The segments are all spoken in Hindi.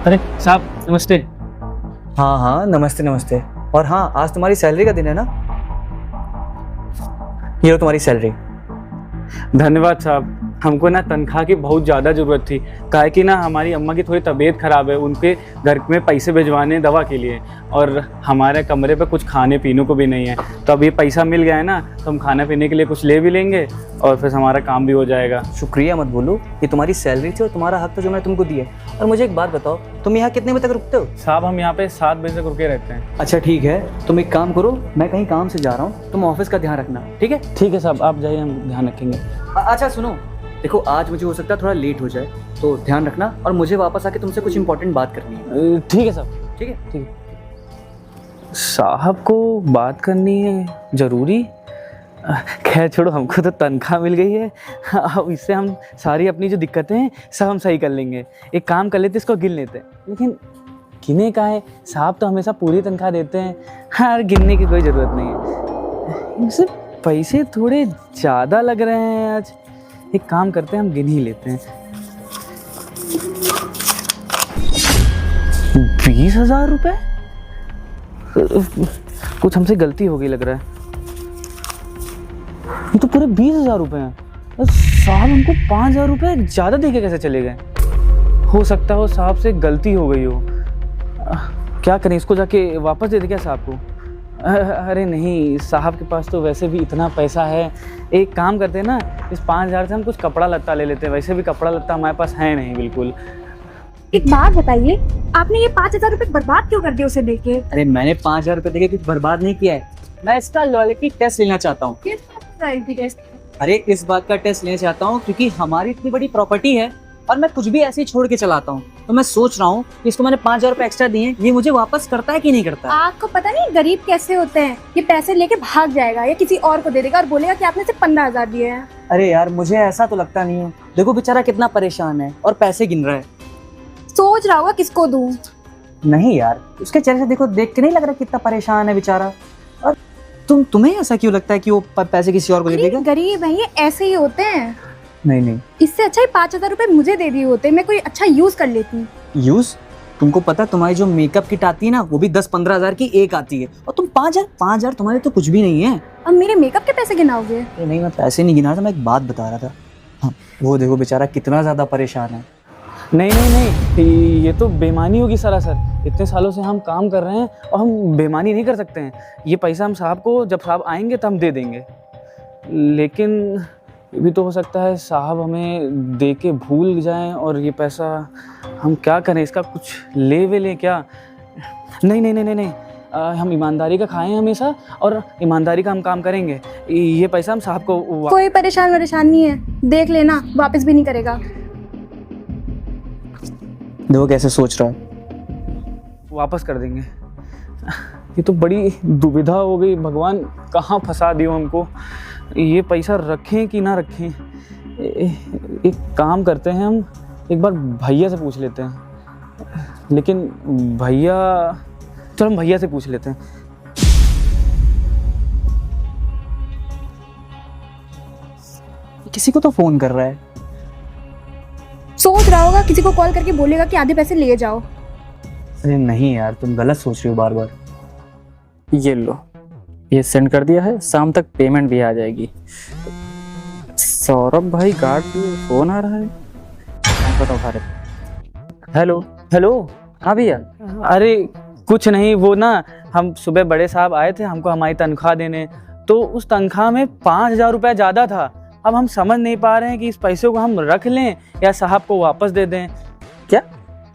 अरे साहब नमस्ते। हाँ हाँ, नमस्ते नमस्ते। और हाँ, आज तुम्हारी सैलरी का दिन है ना? ये लो तुम्हारी सैलरी। धन्यवाद साहब। हमको ना तनख्वाह की बहुत ज़्यादा ज़रूरत थी, काहे कि ना हमारी अम्मा की थोड़ी तबीयत ख़राब है, उनके घर में पैसे भिजवाने दवा के लिए, और हमारे कमरे पे कुछ खाने पीने को भी नहीं है। तो अब ये पैसा मिल गया है ना, तो हम खाने पीने के लिए कुछ ले भी लेंगे और फिर हमारा काम भी हो जाएगा। शुक्रिया मत बोलो, ये तुम्हारी सैलरी थी और तुम्हारा हक था जो मैंने तुमको दिया। और मुझे एक बात बताओ, तुम यहाँ कितने बजे तक रुकते हो? साहब हम यहाँ पे 7 बजे तक रुके रहते हैं। अच्छा ठीक है, तुम एक काम करो, मैं कहीं काम से जा रहा हूँ, तुम ऑफिस का ध्यान रखना, ठीक है? ठीक है साहब, आप जाइए, हम ध्यान रखेंगे। अच्छा सुनो, देखो आज मुझे हो सकता है थोड़ा लेट हो जाए, तो ध्यान रखना, और मुझे वापस आके तुमसे कुछ इंपॉर्टेंट बात करनी है। ठीक है साहब। ठीक है? ठीक है। साहब को बात करनी है ज़रूरी। खैर छोड़ो, हमको तो तनख्वाह मिल गई है, अब इससे हम सारी अपनी जो दिक्कतें हैं सब हम सही कर लेंगे। एक काम कर लेते, इसको गिन लेते हैं। लेकिन गिने का है, साहब तो हमेशा पूरी तनख्वाह देते हैं। हाँ, गिनने की कोई ज़रूरत नहीं है। इनसे पैसे थोड़े ज़्यादा लग रहे हैं आज। एक काम करते हैं, हम गिन ही लेते हैं। 20,000 रुपये? कुछ हमसे गलती हो गई लग रहा है। ये तो पूरे 20,000 रुपये हैं। साहब हमको 5,000 रुपये ज़्यादा देके कैसे चले गए? हो सकता हो साहब से गलती हो गई हो। क्या करें, इसको जाके वापस दे दे क्या साहब को? अरे नहीं, साहब के पास तो वैसे भी इतना पैसा है। एक काम करते हैं ना, इस 5,000 से हम कुछ कपड़ा लत्ता ले लेते हैं। वैसे भी कपड़ा लत्ता हमारे पास है नहीं बिल्कुल। एक बात बताइए, आपने ये 5,000 रुपए बर्बाद क्यों कर दिए उसे देके? अरे मैंने 5,000 रुपये देके कुछ बर्बाद नहीं किया है, मैं इसका लॉयल्टी टेस्ट लेना चाहता हूँ। किस बात का लॉयल्टी टेस्ट? अरे इस बात का टेस्ट लेना चाहता हूँ क्योंकि हमारी इतनी बड़ी प्रॉपर्टी है और मैं कुछ भी ऐसे ही छोड़ के चलाता हूँ, तो मैं सोच रहा हूँ कि इसको मैंने 5,000 रुपये एक्स्ट्रा दिए हैं, ये मुझे वापस करता है कि नहीं करता? आपको पता नहीं गरीब कैसे होते हैं? ये पैसे लेके भाग जाएगा या किसी और को दे देगा और बोलेगा कि आपने सिर्फ 15,000 दिए हैं। अरे यार मुझे ऐसा तो लगता नहीं है, देखो बेचारा कितना परेशान है और पैसे गिन रहा है। सोच रहा होगा किसको दूं। नहीं यार, उसके चेहरे से देखो, देख के नहीं लग रहा कितना परेशान है बेचारा। और तुम्हें ऐसा क्यों लगता है कि वो पैसे किसी और को दे अरे देगा? गरीब है, ये ऐसे ही होते हैं। नहीं नहीं, इससे अच्छा ही 5,000 रुपए मुझे दे दिए होते, मैं कोई अच्छा यूज कर लेती। यूज? तुमको पता तुम्हारी जो मेकअप किट आती है ना, वो भी 10-15 हजार की एक आती है, और तुम 5,000 तुम्हारे तो कुछ भी नहीं है। अब मेरे मेकअप के पैसे गिनाओगे? अरे नहीं, मैं पैसे नहीं गिना रहा था, मैं एक बात बता रहा था। हाँ, वो देखो बेचारा कितना ज्यादा परेशान है। नहीं नहीं नहीं, ये तो बेईमानी होगी सरासर। इतने सालों से हम काम कर रहे हैं और हम बेईमानी नहीं कर सकते हैं। ये पैसा हम साहब को जब साहब आएंगे तब हम दे देंगे। लेकिन ये भी तो हो सकता है साहब हमें दे के भूल जाएं और ये पैसा हम क्या करें, इसका कुछ ले वे लें क्या? नहीं नहीं नहीं नहीं नहीं, हम ईमानदारी का खाएं हमेशा और ईमानदारी का हम काम करेंगे। ये पैसा हम साहब को कोई परेशान नहीं है, देख लेना, वापस भी नहीं करेगा। देखो कैसे सोच रहा है। वापस कर देंगे। ये तो बड़ी दुविधा हो गई, भगवान कहाँ फंसा दियो हमको। ये पैसा रखें कि ना रखें? एक काम करते हैं, हम एक बार भैया से पूछ लेते हैं। लेकिन भैया, चलो हम भैया से पूछ लेते हैं। किसी को तो फोन कर रहा है। सोच रहा होगा किसी को कॉल करके बोलेगा कि आधे पैसे ले जाओ। अरे नहीं यार, तुम गलत सोच रही हो बार बार। ये लो, ये सेंड कर दिया है, शाम तक पेमेंट भी आ जाएगी। सौरभ भाई गार्ड फोन आ रहा है, बताओ उठा रहे। Hello hello. हाँ भैया। अरे कुछ नहीं, वो ना हम सुबह बड़े साहब आए थे हमको हमारी तनख्वाह देने, तो उस तनख्वाह में 5,000 रुपये ज़्यादा था। अब हम समझ नहीं पा रहे हैं कि इस पैसे को हम रख लें या साहब को वापस दे दें। क्या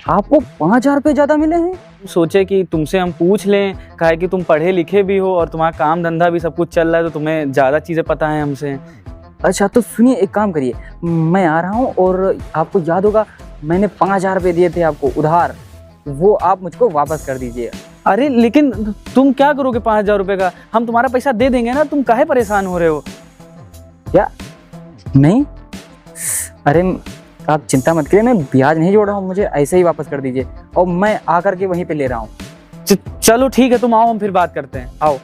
आपको 5,000 रुपये ज्यादा मिले हैं? सोचे कि तुमसे हम पूछ लें, कहा कि तुम पढ़े लिखे भी हो और तुम्हारा काम धंधा भी सब कुछ चल रहा है, तो तुम्हें ज़्यादा चीज़ें पता हैं हमसे। अच्छा तो सुनिए, एक काम करिए, मैं आ रहा हूँ और आपको याद होगा मैंने 5,000 रुपये दिए थे आपको उधार, वो आप मुझको वापस कर दीजिए। अरे लेकिन तुम क्या करोगे 5,000 रुपये का? हम तुम्हारा पैसा दे देंगे ना, तुम काहे परेशान हो रहे हो? क्या? नहीं, अरे आप चिंता मत करिए, मैं ब्याज नहीं जोड़ रहा हूँ, मुझे ऐसे ही वापस कर दीजिए और मैं आकर के वहीं पे ले रहा हूँ। चलो ठीक है, तुम आओ, हम फिर बात करते हैं। आओ।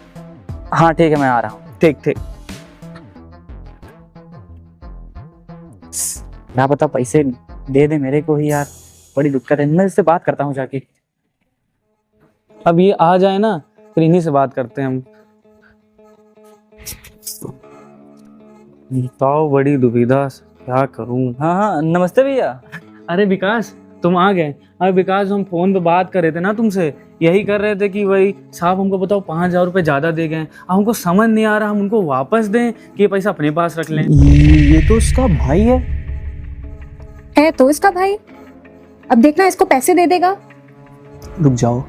हाँ ठीक है, मैं आ रहा हूँ। ठीक ठीक। क्या पता पैसे दे दे मेरे को ही यार। बड़ी दिक्कत है, मैं इससे बात करता हूँ जाके। अब ये आ जाए ना, फिर इन्हीं से बात करते हैं हम। बताओ, बड़ी दुविधा, क्या करूं। हाँ हाँ, नमस्ते भैया। अरे विकास, तुम आ गए। अरे विकास, हम फोन पे बात कर रहे थे ना तुमसे, यही कर रहे थे कि वही साहब हमको बताओ 5,000 रुपये ज़्यादा दे गए। अब हमको समझ नहीं आ रहा हम उनको वापस दें कि ये पैसा अपने पास रख लें। ये तो उसका भाई है तो इसका भाई, अब देखना इसको पैसे दे देगा। रुक जाओ।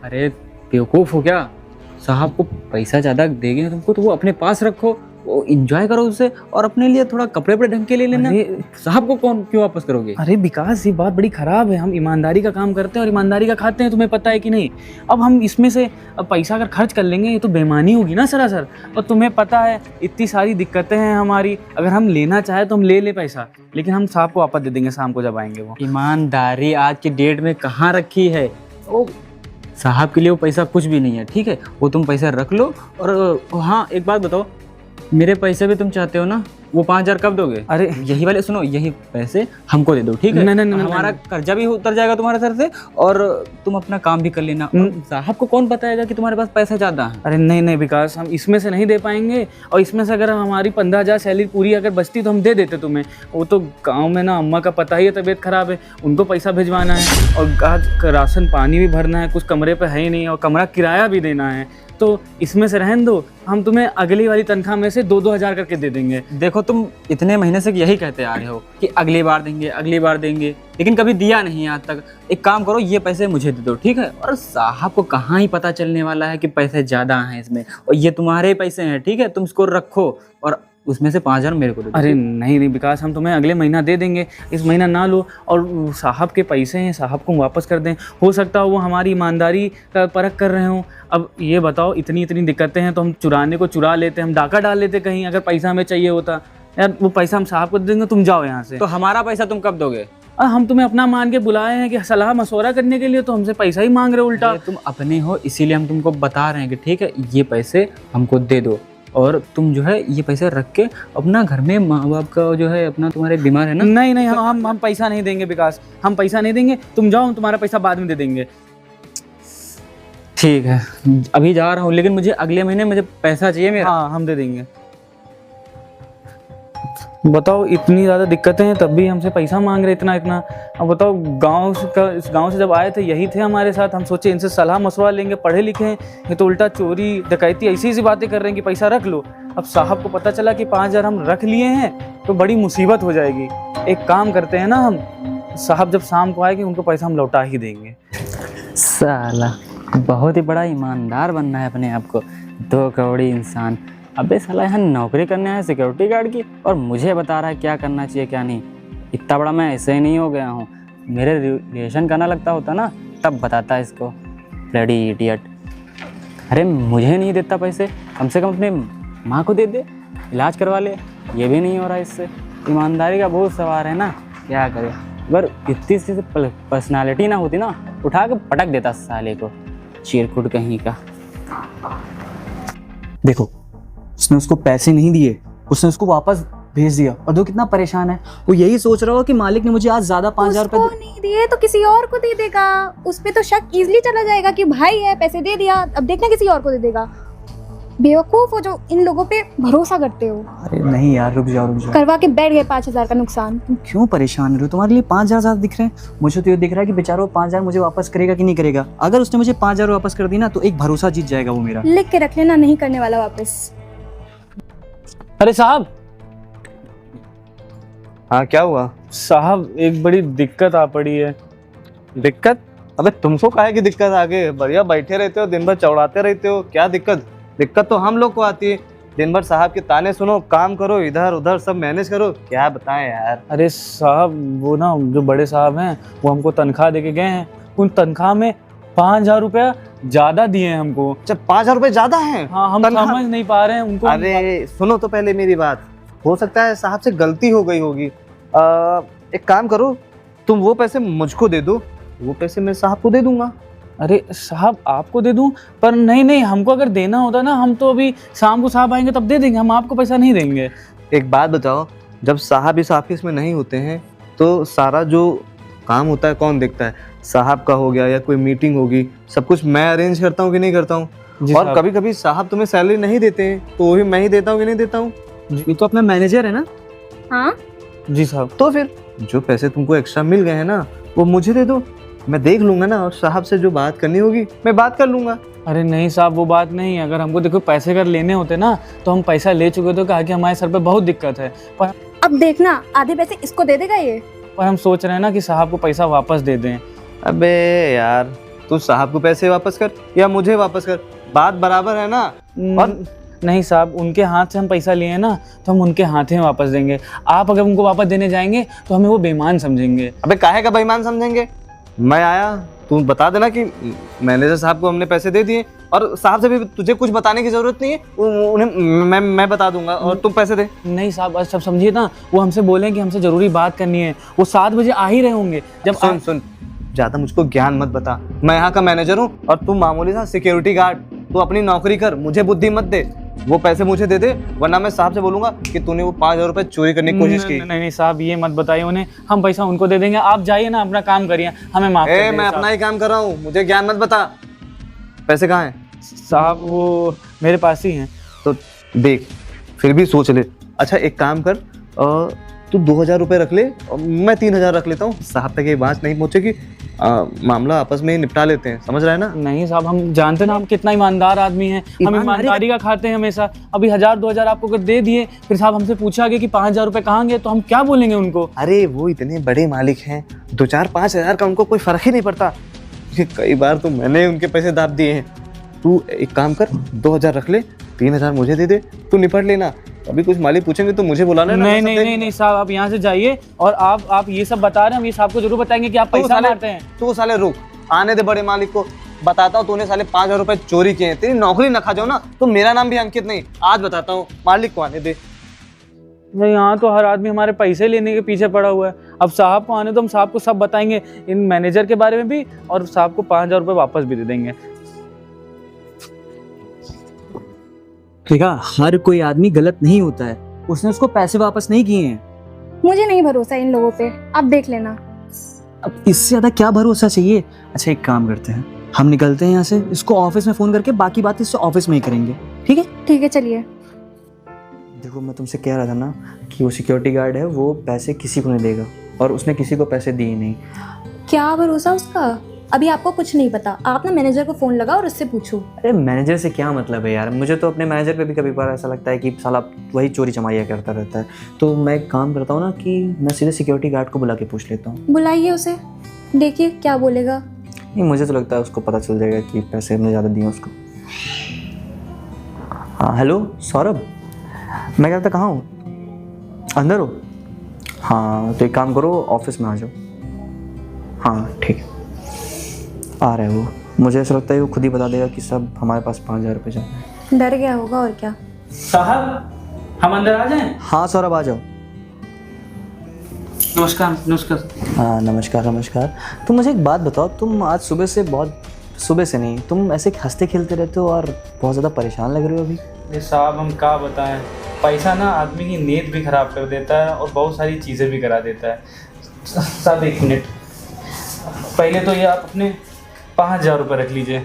अरे बेवकूफ़ हो क्या? साहब को पैसा ज़्यादा देंगे तुमको तो वो अपने पास रखो, वो इंजॉय करो उससे, और अपने लिए थोड़ा कपड़े वपड़े ढंग के ले लेना। साहब को कौन क्यों वापस करोगे? अरे विकास, ये बात बड़ी खराब है। हम ईमानदारी का काम करते हैं और ईमानदारी का खाते हैं, तुम्हें पता है कि नहीं। अब हम इसमें से अब पैसा अगर खर्च कर लेंगे, ये तो बेईमानी होगी ना सरासर। और तुम्हें पता है इतनी सारी दिक्कतें हैं हमारी, अगर हम लेना चाहे तो हम ले पैसा, लेकिन हम साहब को वापस दे देंगे शाम को जब आएंगे वो। ईमानदारी आज की डेट में कहाँ रखी है? वो साहब के लिए वो पैसा कुछ भी नहीं है, ठीक है? वो तुम पैसा रख लो। और हाँ, एक बात बताओ, मेरे पैसे भी तुम चाहते हो ना? वो 5,000 कब दोगे? अरे यही वाले सुनो, यही पैसे हमको दे दो, ठीक है? नहीं, हमारा कर्जा भी उतर जाएगा तुम्हारे सर से, और तुम अपना काम भी कर लेना। साहब को कौन बताएगा कि तुम्हारे पास पैसा ज्यादा है? अरे नहीं विकास, हम इसमें से नहीं दे पाएंगे। और इसमें से अगर हमारी 15,000 सैलरी पूरी अगर बचती तो हम दे देते तुम्हें। वो तो गांव में ना अम्मा का पता ही है, तबीयत खराब है, उनको पैसा भिजवाना है, और आज राशन पानी भी भरना है, कुछ कमरे पे है ही नहीं, और कमरा किराया भी देना है। तो इसमें से रहने दो, हम तुम्हें अगली वाली तनख्वाह में से 2-2 हज़ार करके दे देंगे। देखो, तुम इतने महीने से यही कहते आ रहे हो कि अगली बार देंगे, अगली बार देंगे, लेकिन कभी दिया नहीं आज तक। एक काम करो, ये पैसे मुझे दे दो, ठीक है? और साहब को कहाँ ही पता चलने वाला है कि पैसे ज़्यादा हैं इसमें, और ये तुम्हारे पैसे हैं, ठीक है? तुम इसको रखो, और उसमें से 5,000 मेरे को दे दो। अरे नहीं विकास, हम तुम्हें अगले महीना दे देंगे, इस महीना ना लो। और साहब के पैसे हैं, साहब को वापस कर दें। हो सकता है वो हमारी ईमानदारी का परख कर रहे हों। अब ये बताओ, इतनी दिक्कतें हैं तो हम चुराने को चुरा लेते, हम डाका डाल लेते कहीं, अगर पैसा हमें चाहिए होता। यार वो पैसा हम साहब को दे देंगे, तुम जाओ यहाँ से। तो हमारा पैसा तुम कब दोगे? हम तुम्हें अपना मान के बुलाए हैं कि सलाह मशवरा करने के लिए, तो हमसे पैसा ही मांग रहे उल्टा। तुम अपने हो, इसीलिए हम तुमको बता रहे हैं कि ठीक है, ये पैसे हमको दे दो, और तुम जो है ये पैसे रख के अपना घर में माँ बाप का जो है अपना, तुम्हारे बीमार है ना। नहीं, हम पैसा नहीं देंगे विकास, हम पैसा नहीं देंगे। तुम जाओ, हम तुम्हारा पैसा बाद में दे देंगे। ठीक है, अभी जा रहा हूँ, लेकिन मुझे अगले महीने मुझे पैसा चाहिए मेरा। हाँ, हम दे देंगे। बताओ, इतनी ज़्यादा दिक्कतें हैं तब भी हमसे पैसा मांग रहे इतना। अब बताओ, इस गांव से जब आए थे यही थे हमारे साथ। हम सोचे इनसे सलाह मशवरा लेंगे, पढ़े लिखे हैं, ये तो उल्टा चोरी डकैती ऐसी बातें कर रहे हैं कि पैसा रख लो। अब साहब को पता चला कि 5,000 हम रख लिए हैं तो बड़ी मुसीबत हो जाएगी। एक काम करते हैं ना, हम साहब जब शाम को आएंगे उनको पैसा हम लौटा ही देंगे। साला बहुत ही बड़ा ईमानदार बनना है अपने आप को, 2 करोड़ी इंसान। अबे साला यहाँ नौकरी करने आया सिक्योरिटी गार्ड की, और मुझे बता रहा है क्या करना चाहिए क्या नहीं। इतना बड़ा मैं ऐसे ही नहीं हो गया हूँ। मेरे रिलेशन करना लगता होता ना, तब बताता इसको, ब्लडी इडियट। अरे मुझे नहीं देता पैसे, कम से कम अपने माँ को दे दे, इलाज करवा ले। ये भी नहीं हो रहा इससे। ईमानदारी का बहुत सवाल है ना, क्या करे। अगर इतनी सी पर्सनालिटी ना होती ना, उठा के पटक देता साले को, चिरकुट कहीं का। देखो, उसने उसको पैसे नहीं दिए, उसने उसको वापस भेज दिया, और दो कितना परेशान है। वो यही सोच रहा हो कि मालिक ने मुझे आज ज्यादा 5,000 उसको रुपए नहीं दिए तो किसी और को दे देगा। उस पे तो शक इजीली चला जाएगा कि भाई है, पैसे दे दिया, अब देखना किसी और को दे देगा। बेवकूफ हो जो इन लोगों पे भरोसा करते हो। अरे नहीं यार, रुक जाओ। करवा के बैठ गए 5,000 का नुकसान। तुम क्यों परेशान हो रहे हो? तुम्हारे लिए 5,000 ज्यादा दिख रहे हैं। मुझे तो ये दिख रहा है कि बेचारा 5,000 मुझे वापस करेगा कि नहीं करेगा। अगर उसने मुझे 5,000 वापस कर दी ना, तो एक भरोसा जीत जाएगा वो मेरा। लिख के रख लेना, नहीं करने वाला वापस। अरे साहब, हाँ क्या हुआ? साहब एक बड़ी दिक्कत आ पड़ी है। दिक्कत? अबे तुमको काहे की दिक्कत आ गई? बढ़िया बैठे रहते हो, दिन भर चौड़ाते रहते हो, क्या दिक्कत? दिक्कत तो हम लोग को आती है। दिन भर साहब के ताने सुनो, काम करो, इधर उधर सब मैनेज करो, क्या बताएं यार। अरे साहब, वो ना जो बड़े साहब हैं वो हमको तनख्वाह दे के गए हैं। उन तनख्वाह में 5,000 रुपया ज्यादा दिए हैं हमको। जब 5,000 रुपए ज्यादा हैं? हाँ, हम तनख्वाह- समझ नहीं पा रहे हैं उनको। अरे सुनो तो पहले मेरी बात। हो सकता है साहब से गलती हो गई होगी। एक काम करो, तुम वो पैसे मुझको दे दो, वो पैसे मैं साहब को दे दूंगा। अरे साहब, आपको दे दूं? पर नहीं, हमको अगर देना होता ना, हम तो अभी शाम को साहब आएंगे तब दे देंगे, हम आपको पैसा नहीं देंगे। एक बात बताओ, जब साहब इस ऑफिस में नहीं होते हैं तो सारा जो काम होता है कौन देखता है? साहब का हो गया या कोई मीटिंग होगी, सब कुछ मैं अरेंज करता हूँ कि नहीं करता हूँ? जी और साहब। कभी कभी साहब तुम्हें सैलरी नहीं देते हैं तो वो भी मैं ही देता हूँ कि नहीं देता हूँ? ये तो अपना मैनेजर है ना। हाँ जी साहब। तो फिर जो पैसे तुमको एक्स्ट्रा मिल गए हैं ना, वो मुझे दे दो, मैं देख लूंगा ना, और साहब से जो बात करनी होगी मैं बात कर लूंगा। अरे नहीं साहब, वो बात नहीं है। अगर हमको देखो पैसे अगर लेने होते ना तो हम पैसा ले चुके थे, कहा कि हमारे सर पे बहुत दिक्कत है। अब देखना आधे पैसे इसको दे देगा ये। पर हम सोच रहे हैं ना कि साहब को पैसा वापस दे दें। अबे यार, तू साहब को पैसे वापस कर या मुझे वापस कर, बात बराबर है ना। और नहीं साहब, उनके हाथ से हम पैसा लिए हैं ना तो हम उनके हाथ में वापस देंगे। आप अगर उनको वापस देने जाएंगे तो हमें वो बेईमान समझेंगे। अबे काहे का बेईमान समझेंगे? मैं आया, तू बता देना कि मैनेजर साहब को हमने पैसे दे दिए, और साहब से भी तुझे कुछ बताने की जरूरत नहीं है, उन्हें मैं बता दूंगा और तुम पैसे दे। नहीं साहब, अब सब समझिए ना, वो हमसे बोले कि हमसे ज़रूरी बात करनी है। वो 7 बजे आ ही रहे होंगे। जब सुन, ज्यादा मुझको ज्ञान मत बता। मैं यहाँ का मैनेजर हूँ और तू मामूली सा सिक्योरिटी गार्ड। तू अपनी नौकरी कर, मुझे बुद्धि मत दे। वो पैसे मुझे दे दे, वरना मैं साहब से बोलूंगा कि तूने वो 5,000 रुपए चोरी करने की कोशिश की। नहीं साहब, ये मत बताइए उन्हें। हम पैसा उनको दे देंगे। आप जाइए ना, अपना काम करिए, हमें माफ कर दीजिए मैं साहब। अपना ही काम कर रहा हूँ, मुझे ज्ञान मत बता। पैसे कहाँ हैं? साहब वो मेरे पास ही हैं। तो देख, फिर भी सोच ले। अच्छा एक काम कर, तू 2,000 रुपये रख ले और मैं 3,000 रख लेता हूँ। साहब तक ये बात नहीं पहुँचेगी, मामला आपस में ही निपटा लेते हैं, समझ रहा है ना? नहीं साहब, हम जानते ना हम कितना ईमानदार आदमी हैं। हम ईमानदारी का खाते हैं हमेशा। अभी 1,000-2,000 आपको अगर दे दिए, फिर साहब हमसे पूछा गया कि 5,000 रुपये कहाँ गए, तो हम क्या बोलेंगे उनको? अरे वो इतने बड़े मालिक हैं, 2-4-5,000 का उनको कोई फर्क ही नहीं पड़ता। कई बार तो मैंने उनके पैसे दाब दिए हैं। तू एक काम कर, 2,000 रख ले, 3,000 मुझे दे दे, तू निपट लेना। अभी कुछ मालिक पूछेंगे तो मुझे बुला लेना। नहीं साहब, आप यहाँ से जाइए। और आप ये सब बता रहे हैं, हम ये साहब को जरूर बताएंगे कि आप पैसा मारते हैं। तू साले रुक, आने दे बड़े मालिक को। बताता हूँ तूने साले 5,000 रुपए चोरी किए हैं। तेरी नौकरी न खा जाओ ना तो मेरा नाम भी अंकित नहीं। आज बताता हूँ, मालिक को आने दे। भाई यहाँ तो हर आदमी हमारे पैसे लेने के पीछे पड़ा हुआ है। अब साहब को आने तो हम साहब को सब बताएंगे, इन मैनेजर के बारे में भी, और साहब को 5,000 रुपये वापस भी दे देंगे। देखा, हर कोई आदमी गलत नहीं होता है। उसने उसको पैसे वापस नहीं किए हैं। मुझे नहीं भरोसा इन लोगों पे, आप देख लेना। अब इससे ज्यादा क्या भरोसा चाहिए? अच्छा एक काम करते हैं, हम निकलते हैं यहाँ से, इसको ऑफिस में फोन करके बाकी बात इससे ऑफिस में ही करेंगे, ठीक है? ठीक है चलिए। देखो मैं तुमसे कह रहा था ना कि वो सिक्योरिटी गार्ड है, वो पैसे किसी को नहीं देगा, और उसने किसी को पैसे दिए नहीं। क्या भरोसा उसका? अभी आपको कुछ नहीं पता। आप ना मैनेजर को फोन लगाओ और उससे पूछो। अरे मैनेजर से क्या मतलब है यार? मुझे तो अपने मैनेजर पे भी कभी बार ऐसा लगता है कि साला वही चोरी चमारियाँ करता रहता है। तो मैं एक काम करता हूँ ना कि मैं सीधे सिक्योरिटी गार्ड को बुला के पूछ लेता हूँ। बुलाइए उसे, देखिए क्या बोलेगा। नहीं, मुझे तो लगता है उसको पता चल जाएगा कि पैसे हमने ज़्यादा दिए उसको। हाँ हेलो सौरभ, मैं कहता कहाँ हूँ? अंदर हो? हाँ तो एक काम करो, ऑफिस में आ जाओ। हाँ ठीक है, आ रहे हो। मुझे ऐसा लगता है वो खुद ही बता देगा कि सब हमारे पास 5,000 रुपये जाए। डर गया होगा और क्या। साहब हम अंदर आ जाएं? हाँ सौरभ आ जाओ। नमस्कार। नमस्कार। हाँ नमस्कार नमस्कार। तुम मुझे एक बात बताओ, तुम आज सुबह से सुबह से नहीं, तुम ऐसे हंसते खेलते रहते हो और बहुत ज़्यादा परेशान लग रहे हो अभी। ये साहब हम क्या बताएं, पैसा ना आदमी की नींद भी खराब कर देता है और बहुत सारी चीज़ें भी करा देता है। साहब 1 मिनट, पहले तो ये आप अपने 5,000 रुपये रख लीजिए।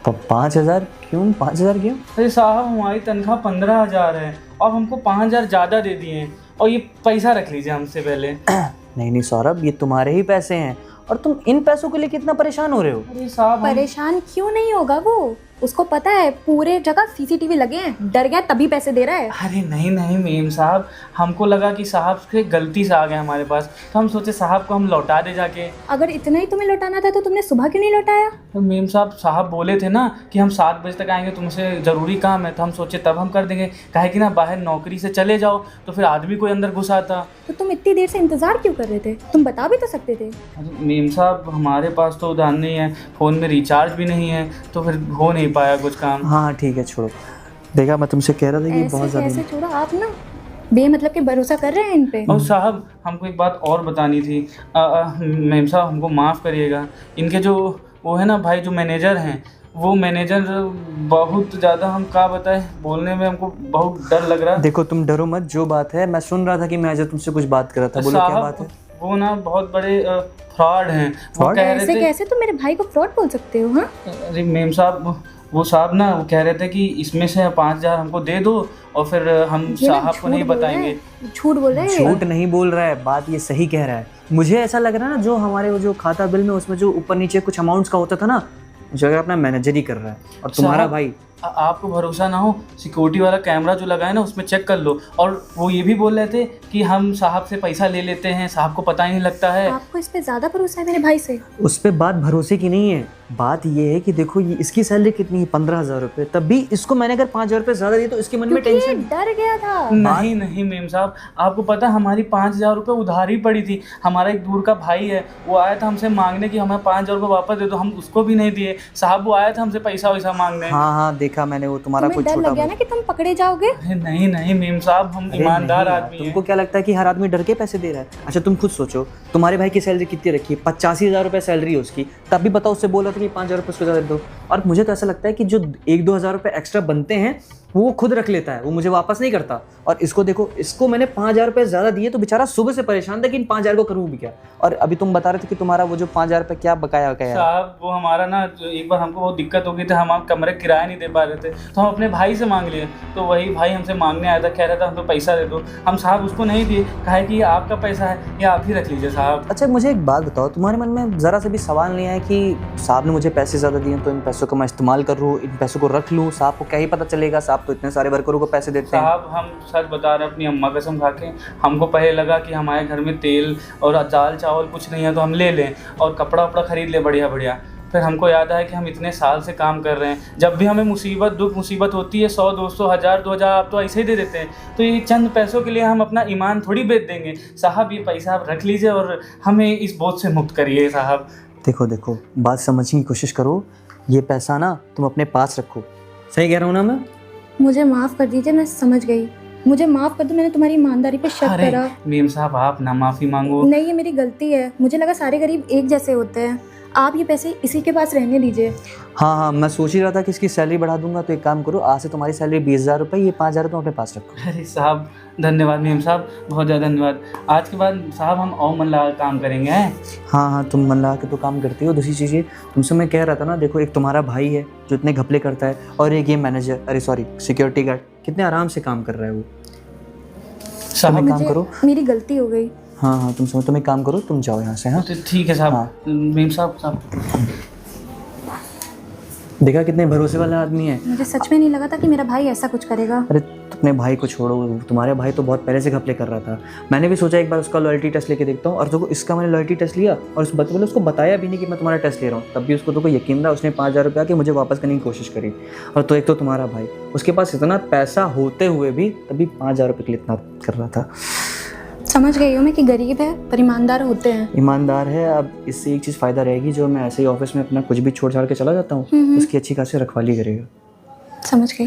तो 5,000 क्यों? 5,000 क्यों? अरे साहब हमारी तनख्वाह 15,000 है और हमको 5,000 ज़्यादा दे दिए हैं, और ये पैसा रख लीजिए हमसे पहले। नहीं सौरभ, ये तुम्हारे ही पैसे हैं और तुम इन पैसों के लिए कितना परेशान हो रहे हो? अरे साहब परेशान क्यों नहीं होगा वो? उसको पता है पूरे जगह सीसीटीवी लगे हैं, डर गया तभी पैसे दे रहा है। अरे नहीं मेम साहब, हमको लगा कि साहब से गलती से आ गए हमारे पास, तो हम सोचे साहब को हम लौटा दे जाके। अगर इतना ही तुम्हें लौटाना था तो तुमने सुबह क्यों नहीं लौटाया? तो मेम साहब बोले थे ना कि हम 7 बजे तक आएंगे, तुमसे ज़रूरी काम है, तो हम सोचे तब हम कर देंगे। काहे कि ना बाहर नौकरी से चले जाओ तो फिर आदमी कोई अंदर घुस आता। तो तुम इतनी देर से इंतजार क्यों कर रहे थे? तुम बता भी तो सकते थे। अरे मेम साहब हमारे पास तो उधार नहीं है, फ़ोन में रिचार्ज भी नहीं है, तो फिर हो नहीं पाया कुछ काम। हाँ ठीक है छोड़ो। देखा मैं तुमसे कह रहा था कि बहुत ऐसे ज़्यादा। कैसे छोड़ो? आप ना बेमतलब के भरोसा कर रहे हैं इन पे। और साहब हमको एक बात और बतानी थी। मेम साहब हमको माफ़ करिएगा, इनके जो वो है ना भाई जो मैनेजर हैं, वो मैनेजर बहुत ज़्यादा, हम क्या बताएं, बोलने में हमको बहुत डर लग रहा है। देखो तुम डरो मत, जो बात है मैं सुन रहा था कि मैं आज तुमसे कुछ बात कर रहा था। बोलो क्या बात है? वो ना बहुत बड़े फ्रॉड हैं। वो Fraud? कह रहे ऐसे थे, कैसे तुम मेरे भाई को फ्रॉड बोल सकते हो? हाँ, अरे मेम साहब, वो साहब ना वो कह रहे थे कि इसमें से 5,000 हमको दे दो और फिर हम ये ना साहब को झूठ नहीं बोल रहा है। बताएंगे। झूठ बोल रहे हैं। झूठ नहीं बोल रहा है, बात ये सही कह रहा है। मुझे ऐसा लग रहा है ना, जो हमारे वो जो खाता बिल में उसमें जो ऊपर नीचे कुछ अमाउंट्स का होता था ना, मुझे लग रहा है अपना मैनेजर ही कर रहा है। और तुम्हारा साहब, भाई आपको भरोसा ना हो, सिक्योरिटी वाला कैमरा जो लगा है ना उसमें चेक कर लो। और वो ये भी बोल रहे थे कि हम साहब से पैसा ले लेते हैं, साहब को पता ही नहीं लगता है। आपको इस पे ज्यादा भरोसा है मेरे भाई से? उस पर बात भरोसे की नहीं है, बात ये है कि देखो ये इसकी सैलरी कितनी है, 15,000 रुपये। तब भी इसको मैंने अगर 5,000 रुपये ज़्यादा दिए तो इसके मन में क्योंकि ये टेंशन। डर गया था। नहीं नहीं मेम साहब, आपको पता है हमारी 5,000 रुपये उधार ही पड़ी थी। हमारा एक दूर का भाई है, वो आया था हमसे मांगने कि हमें 5,000 रुपये वापस दे दो, हम उसको भी नहीं दिए। साहब वो आया था हमसे पैसा वैसा मांगने। हाँ हाँ, देखा मैंने, वो तुम्हारा तुम्हें कोई डर छोटा लग गया ना कि तुम पकड़े जाओगे? अरे नहीं नहीं मेम साहब, हम अरे ईमानदार नहीं यार, आदमी हैं। तुमको क्या लगता है कि हर आदमी डर के पैसे दे रहा है? अच्छा तुम खुद सोचो, तुम्हारे भाई की सैलरी कितनी रखी है? 85,000 रुपये सैलरी है उसकी, तब भी बताओ उससे बोला था कि 5,000 रुपये उसको ज़्यादा दे दो। और मुझे तो ऐसा लगता है कि जो 1-2 हज़ार रुपये एक्स्ट्रा बनते हैं वो खुद रख लेता है, वो मुझे वापस नहीं करता। और इसको देखो, इसको मैंने 5,000 रुपये ज़्यादा दिए तो बेचारा सुबह से परेशान था कि इन 5,000 को करूँ भी क्या। और अभी तुम बता रहे थे कि तुम्हारा वो जो 5,000 रुपये क्या बकाया है। साहब वो हमारा ना एक बार हमको बहुत दिक्कत हो गई थी, हम कमरे किराया नहीं दे पा रहे थे, तो हम अपने भाई से मांग लिए। तो वही भाई हमसे मांगने आया था, कह रहा था हमको पैसा दे दो। हम साहब उसको नहीं दिए, कहा है कि ये आपका पैसा है, ये आप ही रख लीजिए साहब। अच्छा मुझे एक बात बताओ, तुम्हारे मन में ज़रा से भी सवाल नहीं आया कि साहब ने मुझे पैसे ज़्यादा दिए तो इन पैसों को मैं इस्तेमाल कर लूँ, इन पैसों को रख लूँ? साहब को क्या ही पता चलेगा, साहब तो इतने सारे वर्करों को पैसे देते हैं। साहब हम सच बता रहे हैं, अपनी अम्मा कसम खा के, हमको पहले लगा कि हमारे घर में तेल और दाल चावल कुछ नहीं है तो हम ले लें और कपड़ा वपड़ा खरीद ले बढ़िया बढ़िया। फिर हमको याद आया कि हम इतने साल से काम कर रहे हैं, जब भी हमें मुसीबत दुख मुसीबत होती है 100 200 1000 2000 आप तो ऐसे ही दे देते हैं। तो ये चंद पैसों के लिए हम अपना ईमान थोड़ी बेच देंगे। साहब ये पैसा आप रख लीजिए और हमें इस बोझ से मुक्त करिए साहब। देखो देखो, बात समझने की कोशिश करो, ये पैसा ना तुम अपने पास रखो। सही कह रहा हूँ ना मैं? मुझे माफ कर दीजिए, मैं समझ गई। मुझे माफ कर दो, मैंने तुम्हारी ईमानदारी पे शक अरे करा। मेम साहब आप ना माफ़ी मांगो। नहीं, ये मेरी गलती है। मुझे लगा सारे गरीब एक जैसे होते हैं। आप ये पैसे इसी के पास रहने दीजिए। हाँ हाँ, मैं सोच ही रहा था कि इसकी सैलरी बढ़ा दूंगा। तो एक काम करो, आज से तुम्हारी सैलरी 20,000 रुपये, ये 5,000 तुम अपने पास रखो। अरे साहब धन्यवाद मेम साहब, बहुत ज़्यादा धन्यवाद। आज के बाद साहब हम और मन लगा काम करेंगे हैं। हाँ हाँ, तुम मन लगा के तो काम करती हो। दूसरी चीज़ ये तुमसे मैं कह रहा था ना, देखो एक तुम्हारा भाई है जो इतने घपले करता है, और एक ये मैनेजर, अरे सॉरी सिक्योरिटी गार्ड, कितने आराम से काम कर रहा है वो। तुम एक काम मुझे करो, मेरी गलती हो गई। हाँ हाँ तुम समझो, तुम एक काम करो, तुम जाओ यहाँ से। हाँ तो ठीक है साहब। हाँ। मेम साहब देखा कितने भरोसे वाला आदमी है। मुझे सच में नहीं लगा था कि मेरा भाई ऐसा कुछ करेगा। अरे तुम अपने भाई को छोड़ो, तुम्हारे भाई तो बहुत पहले से घपले कर रहा था। मैंने भी सोचा एक बार उसका लॉयल्टी टेस्ट लेके देखता हूँ, और देखो इसका मैंने लॉयल्टी टेस्ट लिया और उसको बताया भी नहीं कि मैं तुम्हारा टेस्ट ले रहा हूँ, तब भी उसको तो कोई यकीन रहा। उसने 5,000 रुपये आके मुझे वापस करने की कोशिश करी। और तो एक तो तुम्हारा भाई, उसके पास इतना पैसा होते हुए भी तभी 5,000 रुपये के लिए इतना कर रहा था। समझ गई हूँ मैं कि गरीब है पर ईमानदार होते हैं। ईमानदार है। अब इससे एक चीज़ फ़ायदा रहेगी, जो मैं ऐसे ही ऑफिस में अपना कुछ भी छोड़ छाड़ के चला जाता हूँ, उसकी अच्छी खासी रखवाली करेगा। समझ गई।